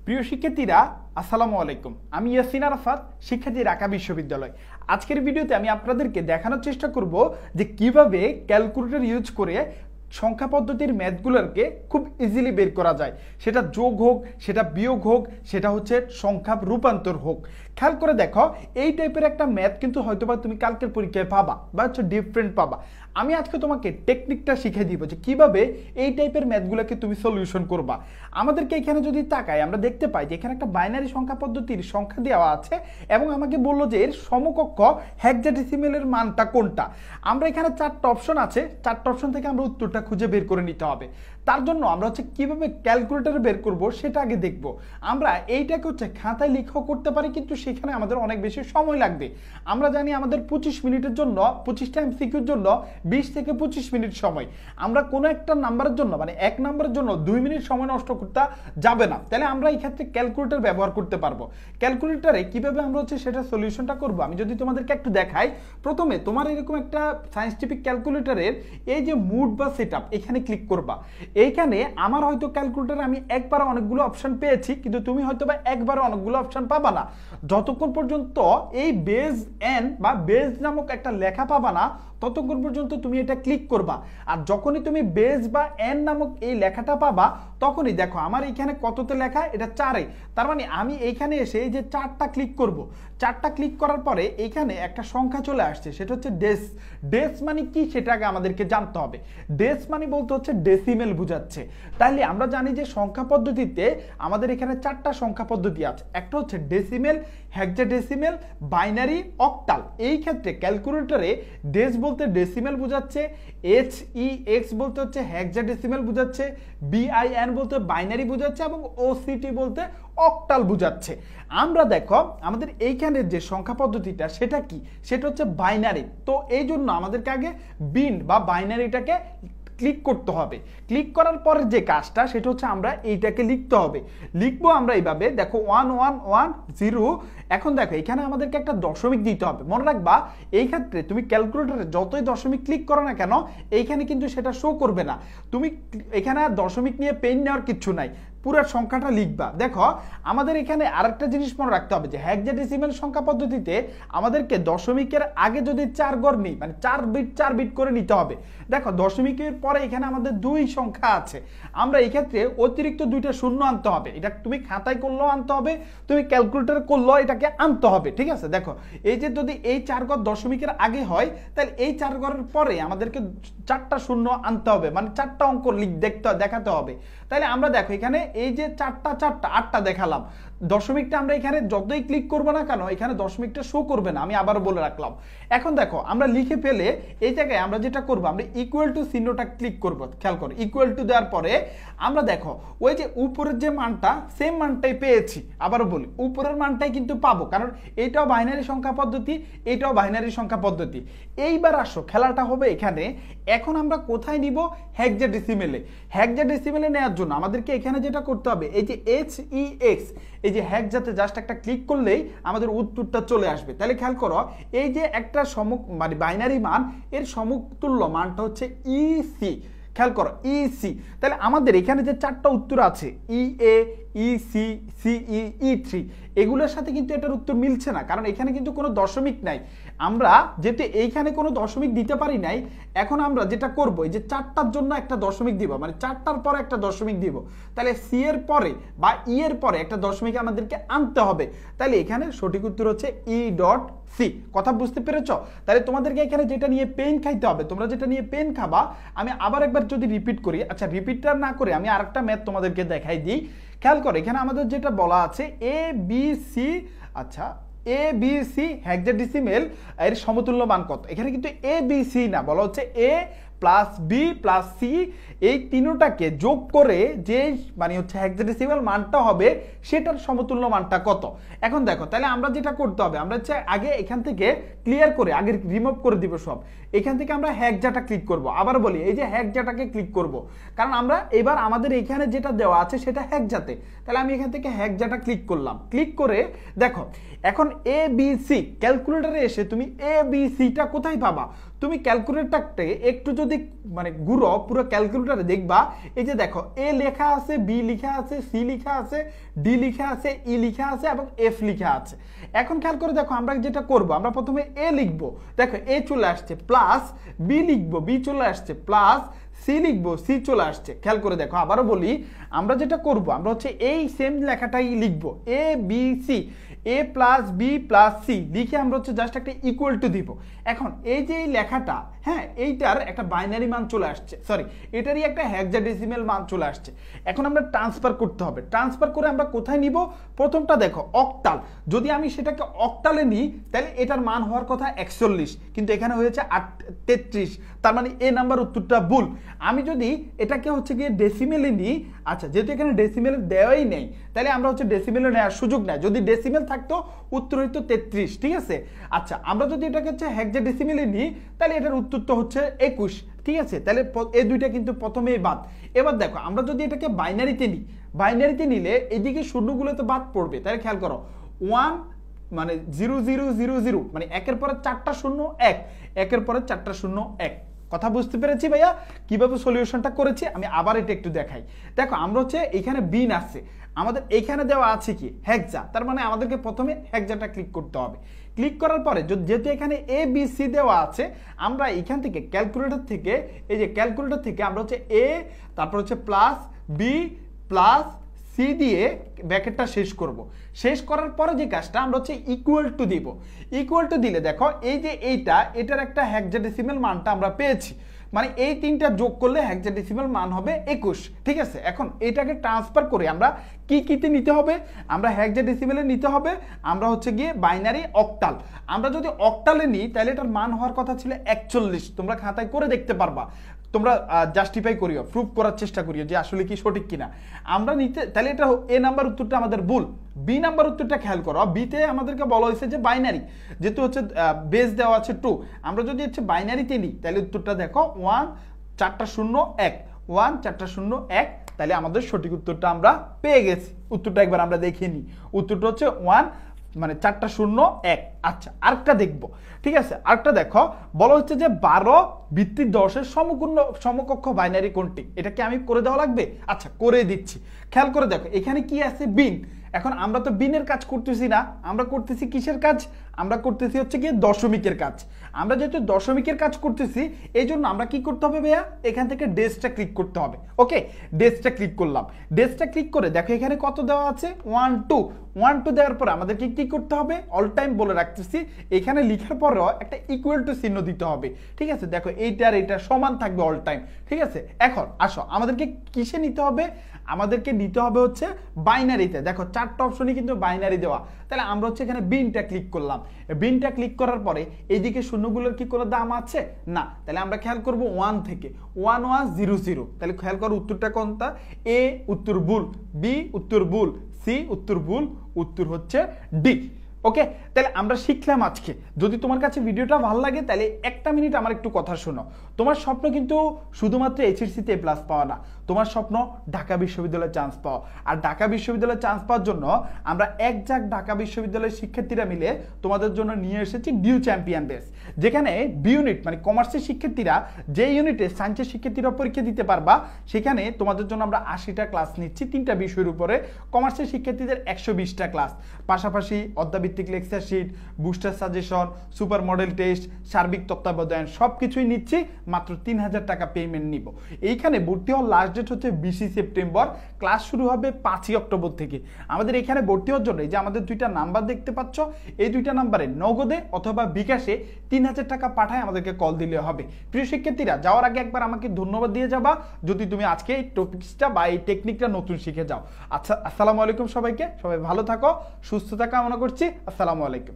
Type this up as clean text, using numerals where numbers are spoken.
প্রিয় শিক্ষার্থীরা আসসালামু আলাইকুম। আমি ইয়াসিন আরাফাত, শিক্ষার্থী ঢাকা বিশ্ববিদ্যালয়। আজকের ভিডিওতে আমি আপনাদেরকে দেখানোর চেষ্টা করব যে কিভাবে ক্যালকুলেটর ইউজ করে সংখ্যা পদ্ধতির ম্যাথগুলোকে খুব ইজিলি বের করা যায়। সেটা যোগ হোক, সেটা বিয়োগ হোক, সেটা হচ্ছে সংখ্যা রূপান্তর হোক। খেয়াল করে দেখো, এই টাইপের একটা ম্যাথ কিন্তু হয়তোবা তুমি কালকের পরীক্ষায় পাবা বা হচ্ছে ডিফারেন্ট পাবা। আমি আজকে তোমাকে টেকনিকটা শিখিয়ে দিব যে কিভাবে এই টাইপের ম্যাথগুলোকে তুমি সলিউশন করবা। আমাদেরকে এখানে যদি তাকাই, আমরা দেখতে পাই যে এখানে একটা বাইনারি সংখ্যা পদ্ধতির সংখ্যা দেওয়া আছে এবং আমাকে বললো যে এর সমকক্ষ হেক্সাডেসিমেলের মানটা কোনটা। আমরা এখানে চারটা অপশন আছে, চারটা অপশন থেকে আমরা উত্তরটা খুঁজে বের করে নিতে হবে। তার জন্য আমরা হচ্ছে কিভাবে ক্যালকুলেটরে বের করব সেটা আগে দেখব। আমরা এইটাকে হচ্ছে খাতায় লিখেও করতে পারি, কিন্তু সেখানে আমাদের অনেক বেশি সময় লাগবে। আমরা জানি আমাদের 25 মিনিটের জন্য, 25টা এমসিকিউর জন্য 20 থেকে 25 মিনিট সময়। আমরা কোনো একটা নাম্বারের জন্য মানে এক নাম্বারের জন্য 2 মিনিট সময় নষ্ট করতে যাবে না। তাহলে আমরা এই ক্ষেত্রে ক্যালকুলেটর ব্যবহার করতে পারবো। ক্যালকুলেটরে কিভাবে আমরা হচ্ছে সেটা সলিউশনটা করব আমি যদি তোমাদেরকে একটু দেখাই। প্রথমে তোমার এরকম একটা সায়েন্টিফিক ক্যালকুলেটরের এই যে মুড বা সেটআপ, এখানে ক্লিক করবা। এইখানে আমার হয়তো ক্যালকুলেটরে আমি একবারে অনেকগুলো অপশন পেয়েছি, কিন্তু তুমি হয়তো বা একবারে অনেকগুলো অপশন পাবা না। যতক্ষণ পর্যন্ত এই বেজ এন বা বেজ নামক একটা লেখা পাবা না, ততক্ষণ পর্যন্ত তুমি এটা ক্লিক করবা। আর যখনই তুমি বেজ বা এন নামক এই লেখাটা পাবা, তখনই দেখো আমার এখানে কততে লেখা, এটা 4-এ। তার মানে আমি এইখানে এসে এই যে 4টা ক্লিক করব। 4টা ক্লিক করার পরে এইখানে একটা সংখ্যা চলে আসছে, সেটা হচ্ছে ডেস। ডেস মানে কি সেটা আগে আমাদেরকে জানতে হবে। ডেস মানে বলতে হচ্ছে ডেসিমেল বোঝাচ্ছে। তাহলে আমরা জানি যে সংখ্যা পদ্ধতিতে আমাদের এখানে 4টা সংখ্যা পদ্ধতি আছে। একটা হচ্ছে ডেসিমেল, হেক্সাডেসিমেল, বাইনারি, অক্টাল। এই ক্ষেত্রে ক্যালকুলেটরে ডেস বলতে ডেসিমেল বোঝাচ্ছে, HEX বলতে হচ্ছে হেক্সাডেসিমেল বোঝাচ্ছে, BIN বলতে বাইনারি বোঝাচ্ছে এবং OCT বলতে অক্টাল বোঝাচ্ছে। আমরা দেখো আমাদের এইখানে যে সংখ্যা পদ্ধতিটা সেটা কি, সেটা হচ্ছে বাইনারি। তো এই জন্য আমাদেরকে আগে বিন বা বাইনারিটাকে ক্লিক করতে হবে। ক্লিক করার পরে যে কাজটা সেটা হচ্ছে আমরা এইটাকে লিখতে হবে। লিখবো আমরা এইভাবে, দেখো 1110। এখন দেখো এখানে আমাদেরকে একটা দশমিক দিতে হবে। মনে রাখবা এই ক্ষেত্রে তুমি ক্যালকুলেটরে যতই দশমিক ক্লিক করো না কেন, এইখানে কিন্তু সেটা শো করবে না। তুমি এখানে আর দশমিক নিয়ে পেন নেওয়ার কিচ্ছু নাই, পুরো সংখ্যাটা লিখবা। দেখো আমাদের এখানে আরেকটা জিনিস মনে রাখতে হবে যে হেক্সাডেসিমেল সংখ্যা পদ্ধতিতে আমাদেরকে দশমিকের আগে যদি 4 ঘর নিই, মানে 4 বিট করে নিতে হবে। দেখো দশমিকের পরে এখানে আমাদের 2 সংখ্যা আছে, আমরা এই ক্ষেত্রে অতিরিক্ত 2টা শূন্য আনতে হবে। এটা তুমি খাতায় করলেও আনতে হবে, তুমি ক্যালকুলেটরে করলেও এটাকে আনতে হবে, ঠিক আছে। দেখো এই যে যদি এই 4 ঘর দশমিকের আগে হয়, তাহলে এই 4 ঘরের পরে আমাদেরকে 4টা শূন্য আনতে হবে, মানে 4টা অঙ্ক দেখাতে হবে। তাহলে আমরা দেখো এখানে এই যে 4টা 8টা দেখালাম। দশমিকটা আমরা এখানে যতই ক্লিক করবো না কেন, এখানে দশমিকটা শো করবে না, আমি আবার বলে রাখলাম। এখন দেখো আমরা লিখে ফেলে এই জায়গায় আমরা যেটা করবো, আমরা ইকুয়াল টু চিহ্নটা ক্লিক করবো। খেয়াল করো, ইকুয়াল টু দেওয়ার পরে আমরা দেখো ওই যে উপরের যে মানটা, সেম মানটাই পেয়েছি। আবারও বলি, উপরের মানটাই কিন্তু পাবো, কারণ এইটাও বাইনারি সংখ্যা পদ্ধতি, এইটাও বাইনারি সংখ্যা পদ্ধতি। এইবার আসো, খেলাটা হবে এখানে। এখন আমরা কোথায় নিব? হেক্সাডেসিমেলে। হেক্সাডেসিমেলে নেওয়ার জন্য আমাদেরকে এখানে যেটা করতে হবে, এই যে HEX, এই যে হেক্সাতে জাস্ট একটা ক্লিক করলেই আমাদের উত্তরটা চলে আসবে। তাহলে খেয়াল করো, এই যে একটা মানে বাইনারি মান, এর সমতুল্য মানটা হচ্ছে EC। খেয়াল করো EC। তাহলে আমাদের এখানে যে 4টা উত্তর আছে, EA, EC, CE, E3, এগুলোর সাথে কিন্তু এটার উত্তর মিলছে না, কারণ এখানে কিন্তু কোনো দশমিক নাই। আমরা যেহেতু এইখানে কোনো দশমিক দিতে পারি নাই, এখন আমরা যেটা করব, এই যে 4টার জন্য একটা দশমিক দিব, মানে 4টার পরে একটা দশমিক দিব। তাহলে সি এর পরে বা ই এর পরে একটা দশমিক আমাদেরকে আনতে হবে। তাহলে এখানে সঠিক উত্তর হচ্ছে E.C। কথা বুঝতে পেরেছো? তাহলে তোমাদেরকে এখানে যেটা নিয়ে পেন খাইতে হবে, তোমরা যেটা নিয়ে পেন খাবা, আমি আবার একবার যদি রিপিট করি, আচ্ছা রিপিটটা না করে আমি আরেকটা ম্যাথ তোমাদেরকে দেখাই দিই। খেয়াল করো এখানে আমাদের যেটা বলা আছে ABC, আচ্ছা ABC হেক্সাডেসিমেল এর সমতুল্য মান কত। এখানে কিন্তু ABC না, বলা হচ্ছে A plus B plus C, এই তিনটাকে যোগ করে যে মানে হচ্ছে হেক্সাডেসিমেল মানটা হবে, সেটার সমতুল্য মানটা কত। এখন দেখো তাহলে আমরা যেটা করতে হবে, আমরা হচ্ছে আগে এখান থেকে ক্লিয়ার করে আগে রিমুভ করে দিব সব। এখান থেকে আমরা হেক্সাটা ক্লিক করব। আবার বলি, এই যে হেক্সাটাকে ক্লিক করব, কারণ আমরা এবার আমাদের এখানে যেটা দেওয়া আছে সেটা হেক্সাতে। তাহলে আমি এখান থেকে হেক্সাটা ক্লিক করলাম। ক্লিক করে দেখো এখন ABC, ক্যালকুলেটরে এসে তুমি ABCটা কোথায় পাবা? তুমি ক্যালকুলেটরটাকে একটু যদি মানে ঘুরো পুরো ক্যালকুলেটরে দেখবা এই যে দেখো এ লেখা আছে, বি লেখা আছে, সি লেখা আছে, ডি লেখা আছে, ই লেখা আছে এবং এফ লেখা আছে। এখন খেয়াল করে দেখো আমরা যেটা করব, আমরা প্রথমে এ লিখবো, দেখো এ চলে আসছে, প্লাস বি লিখবো, বি চলে আসছে, প্লাস সি লিখবো, সি চলে আসছে। খেয়াল করে দেখো, আবারও বলি, আমরা যেটা করব আমরা হচ্ছে এই সেম লেখাটাই লিখবো, A B C, A plus B plus C লিখে আমরা হচ্ছে জাস্ট একটা ইকুয়াল টু দিব। এখন এই যে এই লেখাটা, হ্যাঁ, এইটার একটা বাইনারি মান চলে আসছে, সরি এটারই একটা হেক্সাডেসিমাল মান চলে আসছে। এখন আমরা ট্রান্সফার করতে হবে, ট্রান্সফার করে আমরা কোথায় নিব? প্রথমটা দেখো অক্টাল, যদি আমি সেটাকে অক্টালে নিই তাহলে এটার মান হওয়ার কথা 41, কিন্তু এখানে হয়েছে 33, তার মানে এ নাম্বার উত্তরটা ভুল। আমি যদি এটাকে হচ্ছে গিয়ে ডেসিমেলে নিই, আচ্ছা যেহেতু এখানে ডেসিমেলে দেওয়াই নেই তাহলে আমরা হচ্ছে ডেসিমেলে নেওয়ার সুযোগ নেই, যদি ডেসিমেল থাকতো উত্তর হইতো 33, ঠিক আছে। আচ্ছা আমরা যদি এটাকে হচ্ছে হেক্সাডেসিমেলে নিই তাহলে এটার উত্তর তো হচ্ছে 21, ঠিক আছে। তাহলে এই দুইটা কিন্তু প্রথমেই বাদ। এবার দেখো আমরা যদি এটাকে বাইনারিতে নিই, বাইনারিতে নিলে এদিকে শূন্যগুলো তো বাদ পড়বে, তাহলে খেয়াল করো 1 মানে 0 0 0 0 মানে একের পরে 4টা শূন্য 1, একের পরে 4টা শূন্য 1। কথা বুঝতে পেরেছি ভাইয়া কিভাবে সলিউশনটা করেছি? আমি আবার এটা একটু দেখাই। দেখো আমরা হচ্ছে এখানে বিন আছে, আমাদের এখানে দেওয়া আছে কি হেক্সা, তার মানে আমাদেরকে প্রথমে হেক্সাটা ক্লিক করতে হবে। ক্লিক করার পরে যেহেতু এখানে এ বি সি দেওয়া আছে, আমরা এখান থেকে ক্যালকুলেটর থেকে, এই যে ক্যালকুলেটর থেকে আমরা হচ্ছে এ, তারপর হচ্ছে প্লাস বি প্লাস সি দিয়ে ব্র্যাকেটটা শেষ করব। শেষ করার পরে যে কাজটা আমরা হচ্ছে ইকুয়াল টু দিব। ইকুয়াল টু দিলে দেখো এই যে এটার একটা হেক্সাডেসিমাল মানটা আমরা পেয়েছি, মানে এই তিনটা যোগ করলে হেক্সাডেসিমাল মান হবে 21, ঠিক আছে। এখন এটাকে ট্রান্সফার করে আমরা কিতে নিতে হবে? আমরা হেক্সাডেসিমালে নিতে হবে, আমরা হচ্ছে গিয়ে বাইনারি অক্টাল। আমরা যদি অক্টালে নিই তাহলে এটার মান হওয়ার কথা ছিল 41, তোমরা খাতায় করে দেখতে পারবা, তোমরা জাস্টিফাই করিও, প্রুফ করার চেষ্টা করিও যে আসলে কি সঠিক কিনা। আমরা নিতে তাহলে এটা এ নাম্বার উত্তরটা আমাদের ভুল। বি নাম্বার উত্তরটা খেয়াল করো, বিতে আমাদেরকে বলা হয়েছে যে বাইনারি, যেহেতু হচ্ছে বেস দেওয়া আছে 2, আমরা যদি হচ্ছে বাইনারিতে নিই তাহলে উত্তরটা দেখো 1 4টা শূন্য 1, 1 4টা শূন্য 1, তাহলে আমাদের সঠিক উত্তরটা আমরা পেয়ে গেছি। উত্তরটা একবার আমরা দেখে নিই, উত্তরটা হচ্ছে 1 মানে 4টা শূন্য 1। আচ্ছা আরেকটা দেখবো, ঠিক আছে। আরেকটা দেখো, বলা হচ্ছে যে 12 ভিত্তিক 10-এর সমকক্ষ বাইনারি কোনটি? এটা কি আমি করে দেওয়া লাগবে? আচ্ছা করে দিচ্ছি। খেয়াল করে দেখো এখানে কি আছে? বিন। এখন আমরা তো বিনের কাজ করতেছি না, আমরা করতেছি কিসের কাজ? আমরা করতেছি হচ্ছে গিয়ে দশমিকের কাজ। আমরা যেহেতু দশমিকের কাজ করতেছি এই জন্য আমরা কি করতে হবে ভাইয়া? এখান থেকে ডেসটা ক্লিক করতে হবে। ওকে, ডেসটা ক্লিক করলাম। ডেসটা ক্লিক করে দেখো এখানে কত দেওয়া আছে? 1 2। 1 2 দেওয়ার পরে আমাদেরকে কি করতে হবে? অল টাইম বলে রাখতেছি, এখানে লিখার পরেও একটা ইকুয়াল টু চিহ্ন দিতে হবে, ঠিক আছে। দেখো এইটার এটা সমান থাকবে অল টাইম, ঠিক আছে। এখন আসো আমাদেরকে কিসে নিতে হবে? আমাদেরকে নিতে হবে হচ্ছে বাইনারিতে। দেখো 4টা অপশনই কিন্তু বাইনারি দেওয়া, তাহলে আমরা হচ্ছে এখানে বিনটা ক্লিক করলাম। বিনটা ক্লিক করার পরে এইদিকে শূন্যগুলোর কি কোনো দাম আছে? না, তাহলে আমরা খেয়াল করব 1 থেকে 1 1 0 0, তাহলে খেয়াল করো উত্তরটা কোনটা? এ উত্তর ভুল, বি উত্তর ভুল, সি উত্তর ভুল, উত্তর হচ্ছে ডি। ওকে, তাহলে আমরা শিখলাম আজকে। যদি তোমার কাছে ভিডিওটা ভালো লাগে তাহলে একটা মিনিট আমার একটু কথা শোনো। তোমার স্বপ্ন কিন্তু শুধুমাত্র এইচএসসিতে এ প্লাস পাওয়া না, তোমার স্বপ্ন ঢাকা বিশ্ববিদ্যালয়ে চান্স পাওয়া। আর ঢাকা বিশ্ববিদ্যালয়ে চান্স পাওয়ার জন্য আমরা একজাক ঢাকা বিশ্ববিদ্যালয়ের শিক্ষার্থীরা মিলে তোমাদের জন্য নিয়ে এসেছি ডিউ চ্যাম্পিয়ন বেস, যেখানে বি ইউনিট মানে কমার্সের শিক্ষার্থীরা যে ইউনিটে সায়েন্সের শিক্ষার্থীরা পরীক্ষা দিতে পারবা, সেখানে তোমাদের জন্য আমরা 80টা ক্লাস নিচ্ছি 3টা বিষয়ের উপরে। কমার্সের শিক্ষার্থীদের 120টা ক্লাস, পাশাপাশি অধ্যাভিত্তিক lecture sheet, booster suggestion, super model test, সার্বিক তত্ত্বাবধান সব কিছুই নিচ্ছি। মাত্র 3000 টাকা পেমেন্ট নিব। এইখানে ভর্তি হওয়ার লাস্ট ডেট হচ্ছে 20 সেপ্টেম্বর, ক্লাস শুরু হবে 5 অক্টোবর থেকে। আমাদের এখানে ভর্তি হওয়ার জন্য এই যে আমাদের 2টা নাম্বার দেখতে পাচ্ছ, এই 2টা নাম্বারে নগদে অথবা বিকাশে 3000 টাকা পাঠায় আমাদেরকে কল দিলে হবে। প্রিয় শিক্ষার্থীরা, যাওয়ার আগে একবার আমাকে ধন্যবাদ দিয়ে যাবা যদি তুমি আজকে এই টপিকসটা বা এই টেকনিকটা নতুন শিখে যাও। আচ্ছা, আসসালামু আলাইকুম সবাইকে, সবাই ভালো থাকো, সুস্থতা কামনা করছি। আসসালামু আলাইকুম।